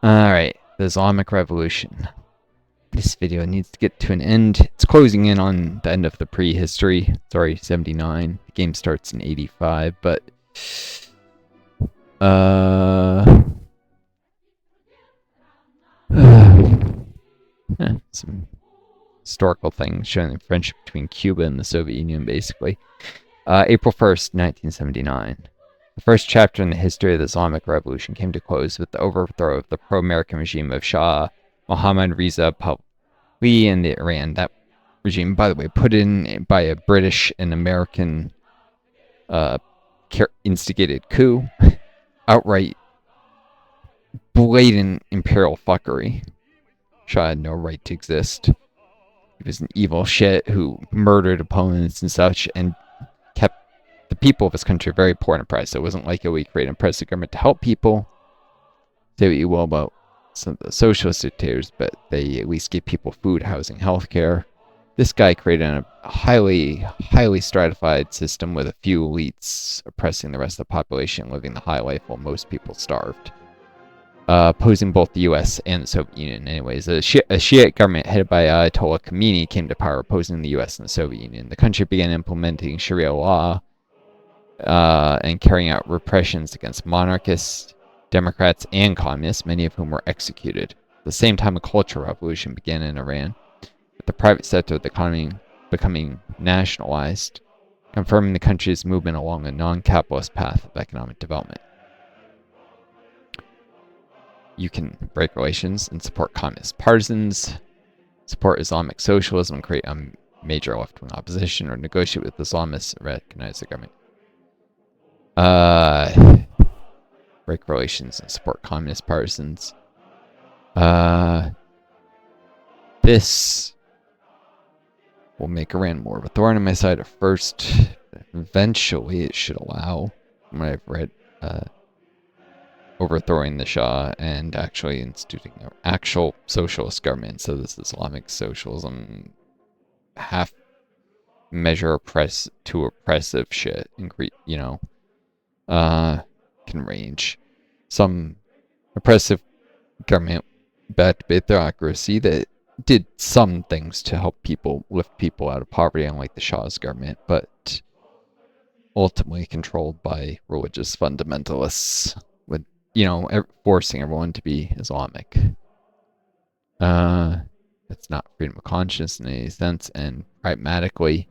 Alright, the Islamic Revolution. This video needs to get to an end. It's closing in on the end of the prehistory. It's already 79. The game starts in 85, but some historical things showing the friendship between Cuba and the Soviet Union, basically. April 1st, 1979. The first chapter in the history of the Islamic Revolution came to close with the overthrow of the pro-American regime of Shah Mohammad Reza Pahlavi in Iran. That regime, by the way, put in by a British and American instigated coup. Outright blatant imperial fuckery. Shah had no right to exist. He was an evil shit who murdered opponents and such, and kept the people of his country very poor and oppressed. It wasn't like we create an oppressive government to help people. Say what you will about some of the socialist dictators, but they at least gave people food, housing, healthcare. This guy created a highly stratified system with a few elites oppressing the rest of the population, living the high life while most people starved. Opposing both the U.S. and the Soviet Union. Anyways, a Shiite government headed by Ayatollah Khomeini came to power, opposing the U.S. and the Soviet Union. The country began implementing Sharia law and carrying out repressions against monarchists, Democrats, and communists, many of whom were executed. At the same time, a cultural revolution began in Iran, with the private sector of the economy becoming nationalized, confirming the country's movement along a non-capitalist path of economic development. You can break relations and support communist partisans, support Islamic socialism, and create a major left-wing opposition, or negotiate with Islamists and recognize the government. Break relations and support communist partisans. This will make Iran more of a thorn in my side at first. Eventually, it should allow, from what I've read, overthrowing the Shah and actually instituting an actual socialist government. So this Islamic socialism, half measure oppressive shit, can range. Some oppressive government backed by theocracy that did some things to help people, lift people out of poverty, unlike the Shah's government, but ultimately controlled by religious fundamentalists, with forcing everyone to be Islamic. It's not freedom of conscience in any sense, and pragmatically,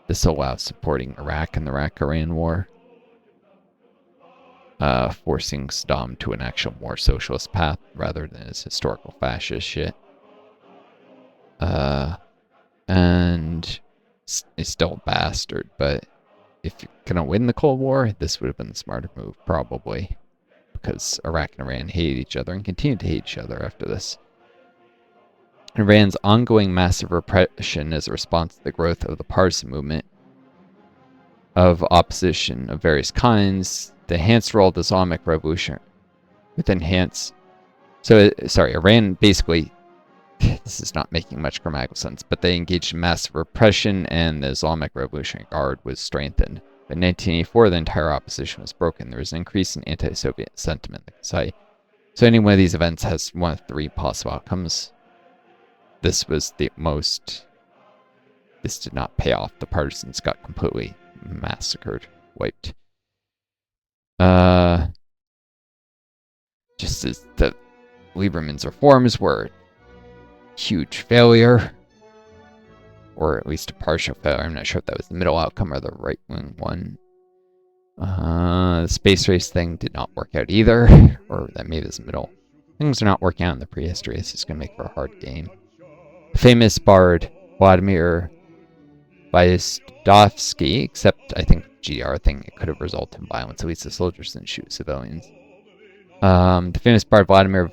this allows supporting Iraq in the Iraq-Iran war, forcing Saddam to an actual more socialist path rather than his historical fascist shit. And it's still a bastard, but if you're gonna win the Cold War, this would have been the smarter move, probably, because Iraq and Iran hated each other and continue to hate each other after this. Iran's ongoing massive repression is a response to the growth of the partisan movement of opposition of various kinds. The enhanced role of the Islamic Revolution with enhanced... Iran basically... This is not making much grammatical sense, but they engaged in massive repression, and the Islamic Revolutionary Guard was strengthened. But in 1984, the entire opposition was broken. There was an increase in anti-Soviet sentiment in the society. So any one of these events has one of three possible outcomes. This was the most... This did not pay off. The partisans got completely massacred, wiped. Just as the Lieberman's reforms were huge failure, or at least a partial failure. I'm not sure if that was the middle outcome or the right-wing one. The space race thing did not work out either, or that maybe was the middle. Things are not working out in the prehistory. It's just going to make for a hard game. The famous bard Vladimir Vyazovsky, except I think GDR thing, it could have resulted in violence. At least the soldiers didn't shoot civilians. The famous bard Vladimir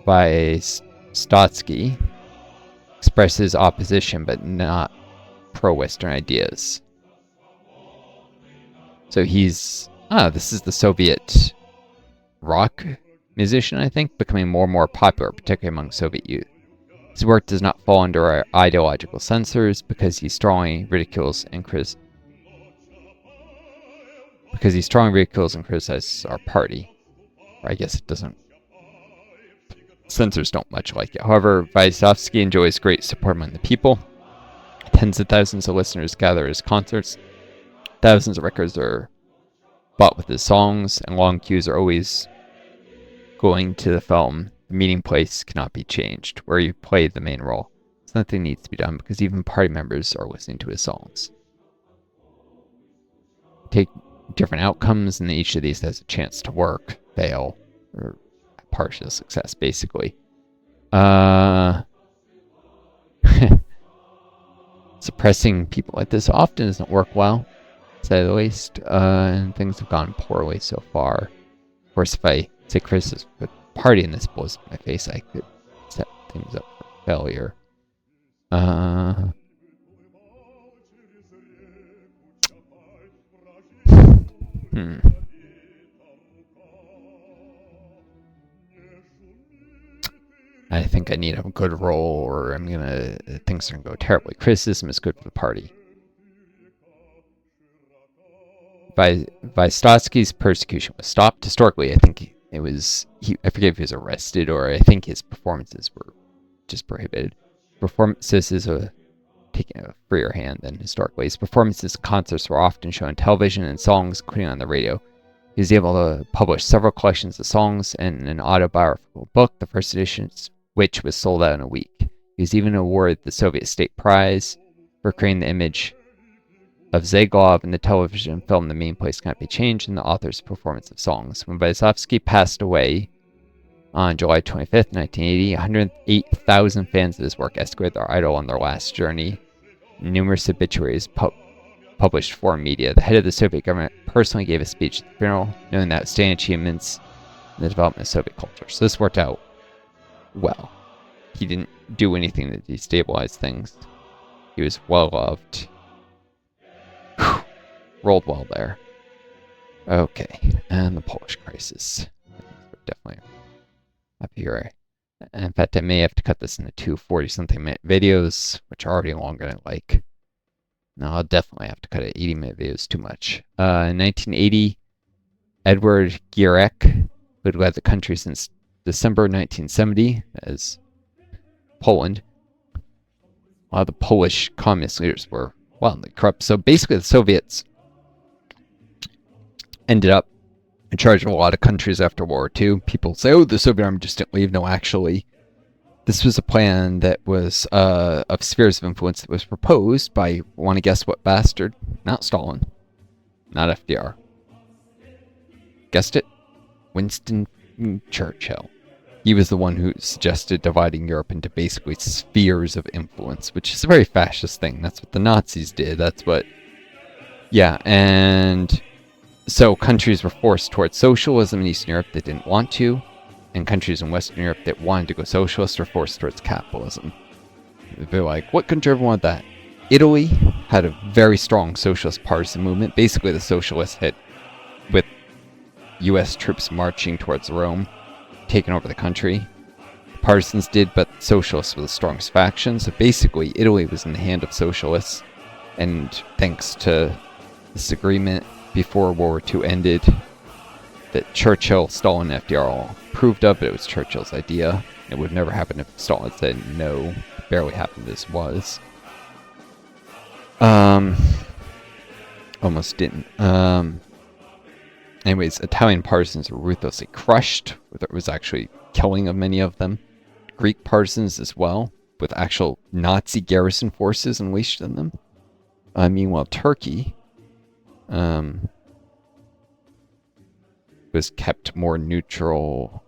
Vyazovsky expresses opposition, but not pro-Western ideas. So he's... this is the Soviet rock musician, I think, becoming more and more popular, particularly among Soviet youth. His work does not fall under our ideological censors because he strongly ridicules and criticizes our party. Or I guess it doesn't censors don't much like it. However, Vyazovsky enjoys great support among the people. Tens of thousands of listeners gather at his concerts. Thousands of records are bought with his songs, and long queues are always going to the film. The meeting place cannot be changed, where he played the main role. Something needs to be done because even party members are listening to his songs. Take different outcomes, and each of these has a chance to work, fail, or partial success, basically. Suppressing people like this often doesn't work well, to say the least, and things have gone poorly so far. Of course, if I say criticism for the party and this blows in my face, I could set things up for failure. I think I need a good role, or things are gonna go terribly. Criticism is good for the party. Vyazovsky's persecution was stopped. Historically, I think it was I forget if he was arrested, or I think his performances were just prohibited. Performances is taking a freer hand than historically. His performances and concerts were often shown on television, and songs, including on the radio. He was able to publish several collections of songs and an autobiographical book, the first edition, which was sold out in a week. He was even awarded the Soviet State Prize for creating the image of Zaglov in the television film The Mean Place Cannot Be Changed and the author's performance of songs. When Vyazovsky passed away on July 25th, 1980, 108,000 fans of his work escorted their idol on their last journey. Numerous obituaries published foreign media. The head of the Soviet government personally gave a speech at the funeral, noting the outstanding achievements in the development of Soviet culture. So this worked out well. He didn't do anything to destabilize things. He was well loved. Rolled well there. Okay, and the Polish crisis. Definitely up here. In fact, I may have to cut this into two 40-something minute videos, which are already longer than I like. No, I'll definitely have to cut it. 80-minute videos too much. In 1980, Edward Gierek, who had led the country since December 1970 as Poland, a lot of the Polish communist leaders were wildly corrupt. So basically, the Soviets ended up in charge of a lot of countries after World War II. People say, oh, the Soviet Army just didn't leave. No, actually, this was a plan that was of spheres of influence that was proposed by, want to guess what bastard? Not Stalin. Not FDR. Guessed it? Winston Churchill. He was the one who suggested dividing Europe into basically spheres of influence, which is a very fascist thing. That's what the Nazis did. That's what... Yeah, and... So countries were forced towards socialism in Eastern Europe that didn't want to, and countries in Western Europe that wanted to go socialist were forced towards capitalism. They're like, what country ever wanted that? Italy had a very strong socialist partisan movement. Basically, the socialists had, with U.S. troops marching towards Rome, taken over the country. The partisans did, but socialists were the strongest faction. So basically, Italy was in the hand of socialists, and thanks to this agreement before World War II ended, that Churchill, Stalin, and FDR all approved of, but it was Churchill's idea. It would never happen if Stalin said no. It barely happened as was. Almost didn't. Anyways, Italian partisans were ruthlessly crushed. There was actually killing of many of them. Greek partisans as well, with actual Nazi garrison forces unleashed on them. Meanwhile, Turkey was kept more neutral.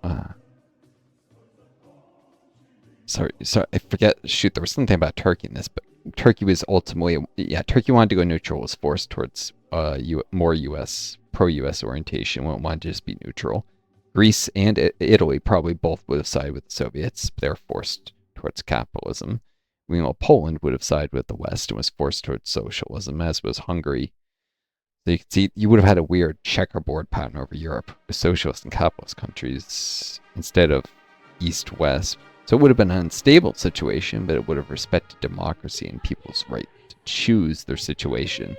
Sorry, I forget. Shoot, there was something about Turkey in this, but Turkey was ultimately, Turkey wanted to go neutral, was forced towards more U.S. pro-U.S. orientation. Wanted to just be neutral. Greece and Italy probably both would have sided with the Soviets, but they were forced towards capitalism. Meanwhile, Poland would have sided with the West and was forced towards socialism, as was Hungary. So you can see, you would have had a weird checkerboard pattern over Europe with socialist and capitalist countries instead of East-West. So it would have been an unstable situation, but it would have respected democracy and people's right to choose their situation.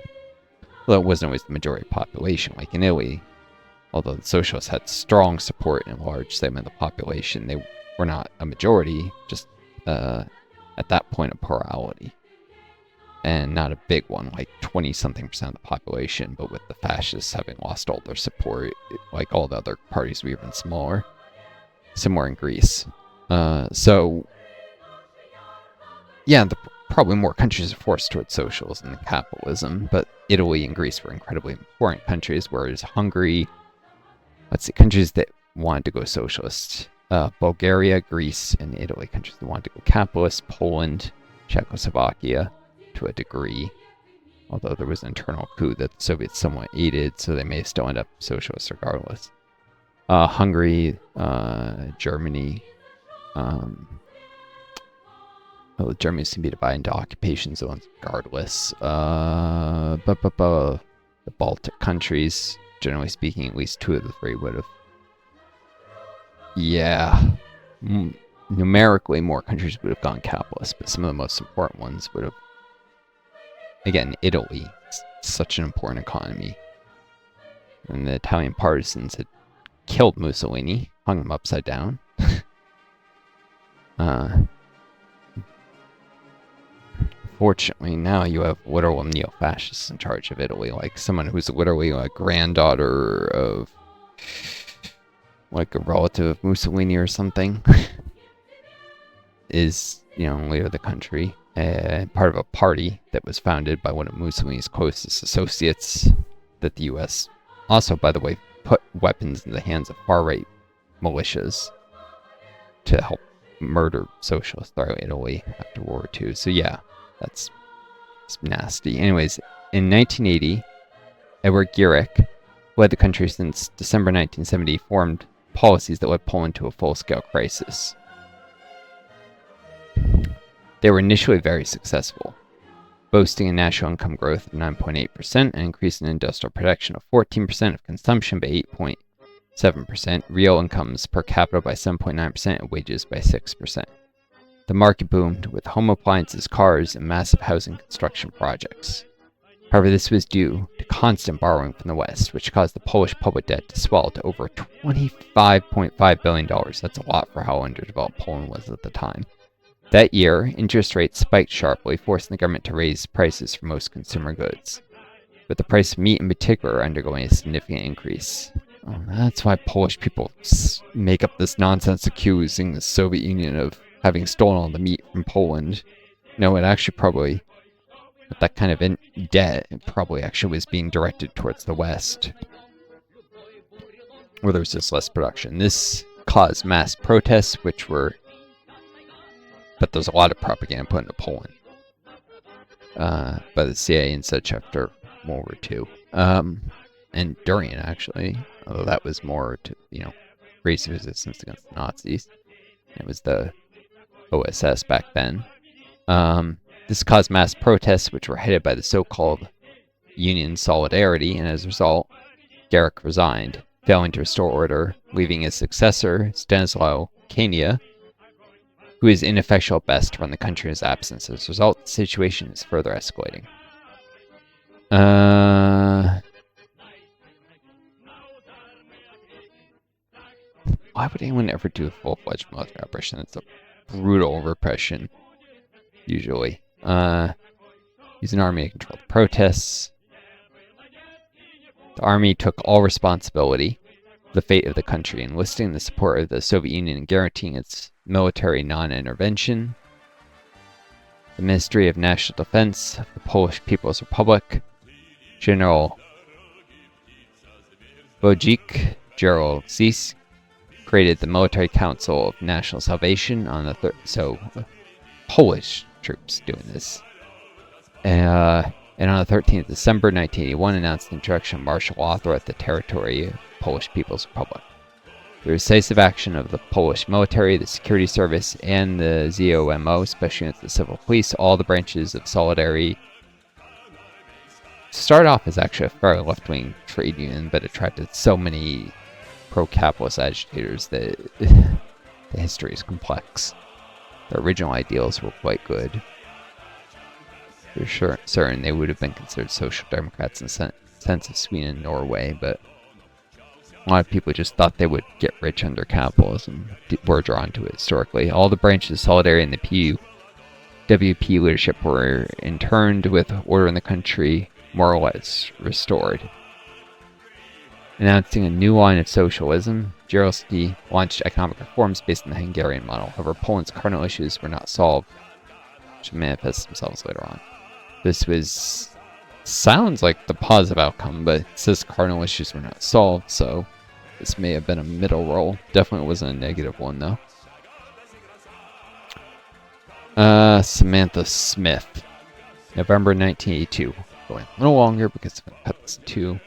Well, it wasn't always the majority population, like in Italy. Although the socialists had strong support in a large segment of the population, they were not a majority, just at that point a plurality. And not a big one, like 20-something% of the population, but with the fascists having lost all their support, like all the other parties were even smaller. Similar in Greece. So, yeah, probably more countries are forced towards socialism than capitalism, but Italy and Greece were incredibly important countries, whereas Hungary, let's see, countries that wanted to go socialist. Bulgaria, Greece, and Italy, countries that wanted to go capitalist. Poland, Czechoslovakia, to a degree, although there was an internal coup that the Soviets somewhat aided, so they may still end up socialist regardless. Hungary, Germany. Germany seemed to be divided into occupation zones regardless. The Baltic countries, generally speaking, at least 2 of the 3 would have. Yeah. Numerically, more countries would have gone capitalist, but some of the most important ones would have. Again, Italy, such an important economy. And the Italian partisans had killed Mussolini, hung him upside down. Fortunately, now you have literal neo-fascists in charge of Italy, like someone who's literally a granddaughter of, like, a relative of Mussolini or something, is, leader of the country. Part of a party that was founded by one of Mussolini's closest associates, that the U.S. also, by the way, put weapons in the hands of far-right militias to help murder socialists throughout Italy after World War II. So yeah, it's nasty. Anyways, in 1980, Edward Gierek, who led the country since December 1970, formed policies that led Poland to a full-scale crisis. They were initially very successful, boasting a national income growth of 9.8%, an increase in industrial production of 14%, of consumption by 8.7%, real incomes per capita by 7.9%, and wages by 6%. The market boomed with home appliances, cars, and massive housing construction projects. However, this was due to constant borrowing from the West, which caused the Polish public debt to swell to over $25.5 billion. That's a lot for how underdeveloped Poland was at the time. That year, interest rates spiked sharply, forcing the government to raise prices for most consumer goods, with the price of meat in particular undergoing a significant increase. That's why Polish people make up this nonsense accusing the Soviet Union of having stolen all the meat from Poland. No, it actually probably, with that kind of debt, it probably actually was being directed towards the West, where there was just less production. This caused mass protests, but there's a lot of propaganda put into Poland by the CIA and such after World War II. And during it, actually, although that was more to, raise resistance against the Nazis. It was the OSS back then. This caused mass protests, which were headed by the so-called Union Solidarity, and as a result, Gierek resigned, failing to restore order, leaving his successor, Stanislaw Kania, who is ineffectual at best to run the country in his absence. As a result, the situation is further escalating. Why would anyone ever do a full-fledged military operation? It's a brutal repression, usually. Use an army to control the protests. The army took all responsibility for the fate of the country, enlisting the support of the Soviet Union and guaranteeing its military non-intervention. The Ministry of National Defense of the Polish People's Republic, General Wojciech Gerald Zisk, created the Military Council of National Salvation on the Polish troops doing this. And on the 13th of December 1981, announced the introduction of martial law throughout the territory of the Polish People's Republic. The decisive action of the Polish military, the security service, and the ZOMO, special units of the civil police, all the branches of Solidarity, started off as actually a fairly left-wing trade union, but attracted so many pro-capitalist agitators that the history is complex. The original ideals were quite good. For certain they would have been considered social democrats in the sense of Sweden and Norway, but A lot of people just thought they would get rich under capitalism, were drawn to it historically. All the branches of Solidarity and the PUWP leadership were interned with order in the country more or less restored. Announcing a new line of socialism, Jaruzelski launched economic reforms based on the Hungarian model. However, Poland's cardinal issues were not solved, which manifest themselves later on. This sounds like the positive outcome, but it says cardinal issues were not solved, so this may have been a middle roll. Definitely wasn't a negative one, though. Samantha Smith. November 1982. Going a little longer because I'm going to cut this in two.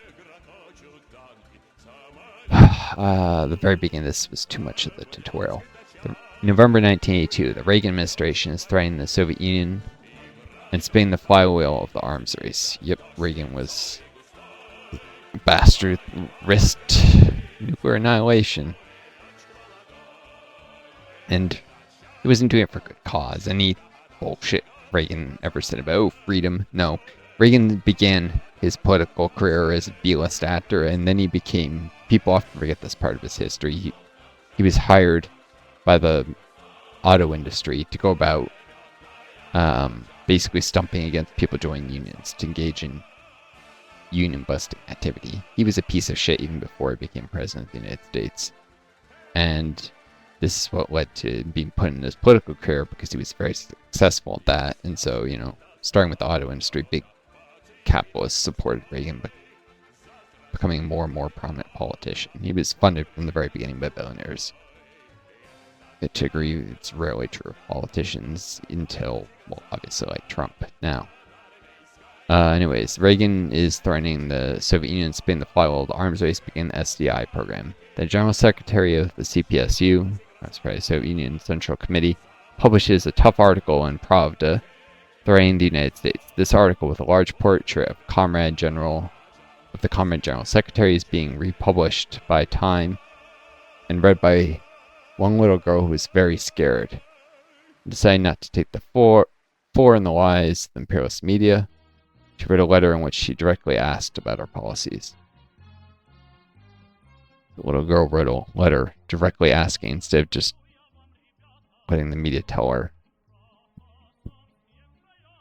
The very beginning of this was too much of the tutorial. November 1982. The Reagan administration is threatening the Soviet Union and spinning the flywheel of the arms race. Yep, Reagan was bastard risked nuclear annihilation. And he wasn't doing it for good cause. Any bullshit Reagan ever said about freedom. No. Reagan began his political career as a B-list actor, and then he became, people often forget this part of his history, he was hired by the auto industry to go about basically stumping against people joining unions, to engage in union busting activity. He was a piece of shit even before he became president of the United States. And this is what led to being put in his political career, because he was very successful at that. And so, you know, starting with the auto industry, big capitalists supported Reagan, but becoming a more and more prominent politician. He was funded from the very beginning by billionaires. To agree, it's rarely true. Politicians until, well, obviously like Trump now. Anyways, Reagan is threatening the Soviet Union to spin the flywheel of the arms race, begin the SDI program. The General Secretary of the CPSU, that's probably Soviet Union Central Committee, publishes a tough article in Pravda threatening the United States. This article, with a large portrait of the Comrade General Secretary, is being republished by Time and read by one little girl who was very scared. Deciding not to take the floor in the lies of the imperialist media, she wrote a letter in which she directly asked about our policies. The little girl wrote a letter directly asking, instead of just letting the media tell her.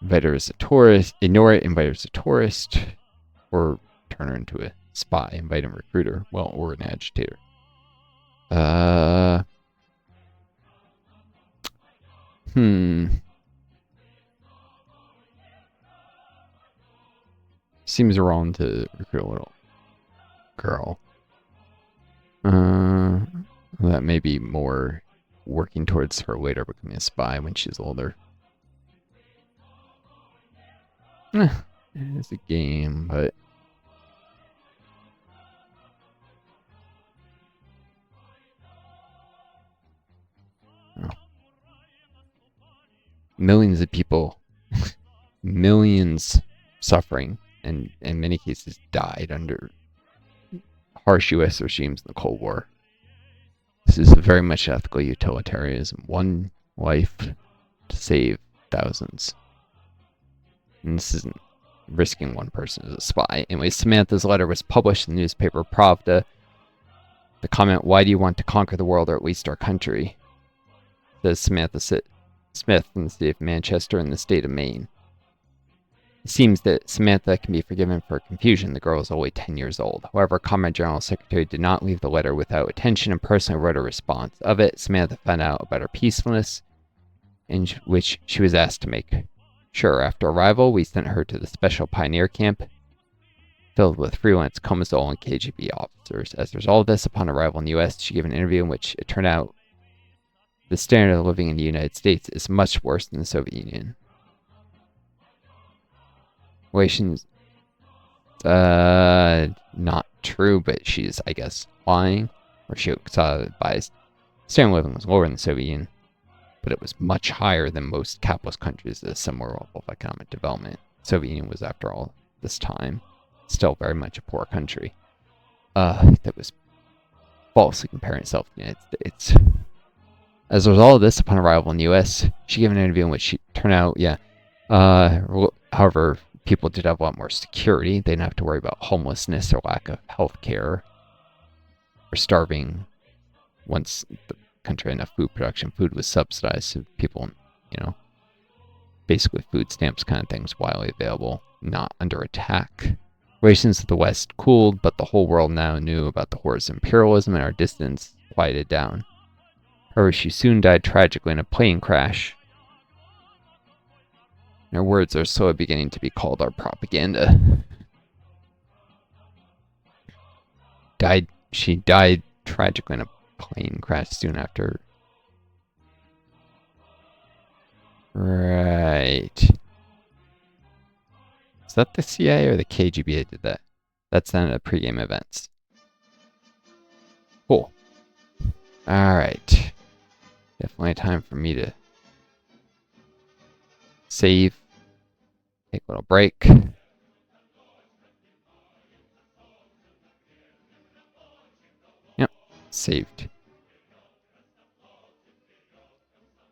Invite her as a tourist, ignore it, invite her as a tourist, or turn her into a spy, invite and recruit her, well, or an agitator. Seems wrong to recruit a little girl. That may be more working towards her later becoming a spy when she's older. It's a game, but millions of people, millions suffering, and in many cases died under harsh U.S. regimes in the Cold War. This is very much ethical utilitarianism. One life to save thousands. And this isn't risking one person as a spy. Anyway, Samantha's letter was published in the newspaper Pravda. The comment, "Why do you want to conquer the world, or at least our country?" says Samantha Smith from the state of Manchester in the state of Maine. It seems that Samantha can be forgiven for confusion. The girl is only 10 years old. However, Comrade General Secretary did not leave the letter without attention and personally wrote a response. Of it, Samantha found out about her peacefulness, in which she was asked to make sure. After arrival, we sent her to the special pioneer camp filled with freelance Comazole and KGB officers. As a result of this, upon arrival in the U.S., she gave an interview in which it turned out the standard of living in the United States is much worse than the Soviet Union. Relations, not true, but she's, I guess, lying. Or she saw by standard of living was lower in the Soviet Union, but it was much higher than most capitalist countries at a similar level of economic development. The Soviet Union was, after all this time, still very much a poor country. That was falsely comparing itself to the United States. As a result of this, upon arrival in the U.S., she gave an interview in which she turned out, however, people did have a lot more security. They didn't have to worry about homelessness or lack of health care. were starving once the country had enough food production. Food was subsidized, so people, basically food stamps kind of things widely available, not under attack. Relations with the West cooled, but the whole world now knew about the horrors of imperialism, and our distance quieted down. However, she soon died tragically in a plane crash. And her words are slowly beginning to be called our propaganda. She died tragically in a plane crash soon after. Right. Is that the CIA or the KGB that did that? That's done at pregame events. Cool. Alright. Definitely time for me to save. Take a little break. Yep. Saved.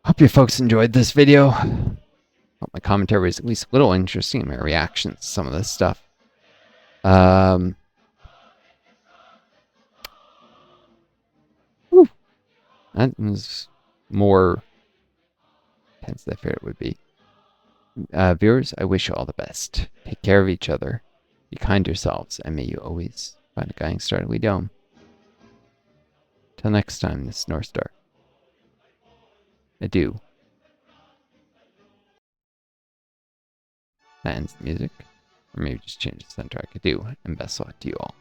Hope you folks enjoyed this video. Hope my commentary was at least a little interesting in my reactions to some of this stuff. Whew. That was more intense than I feared it would be. Viewers, I wish you all the best. Take care of each other. Be kind to yourselves, and may you always find a guiding star we dome. Till next time, this is Northstar. Adieu. That ends the music. Or maybe just change the soundtrack. Adieu, and best luck to you all.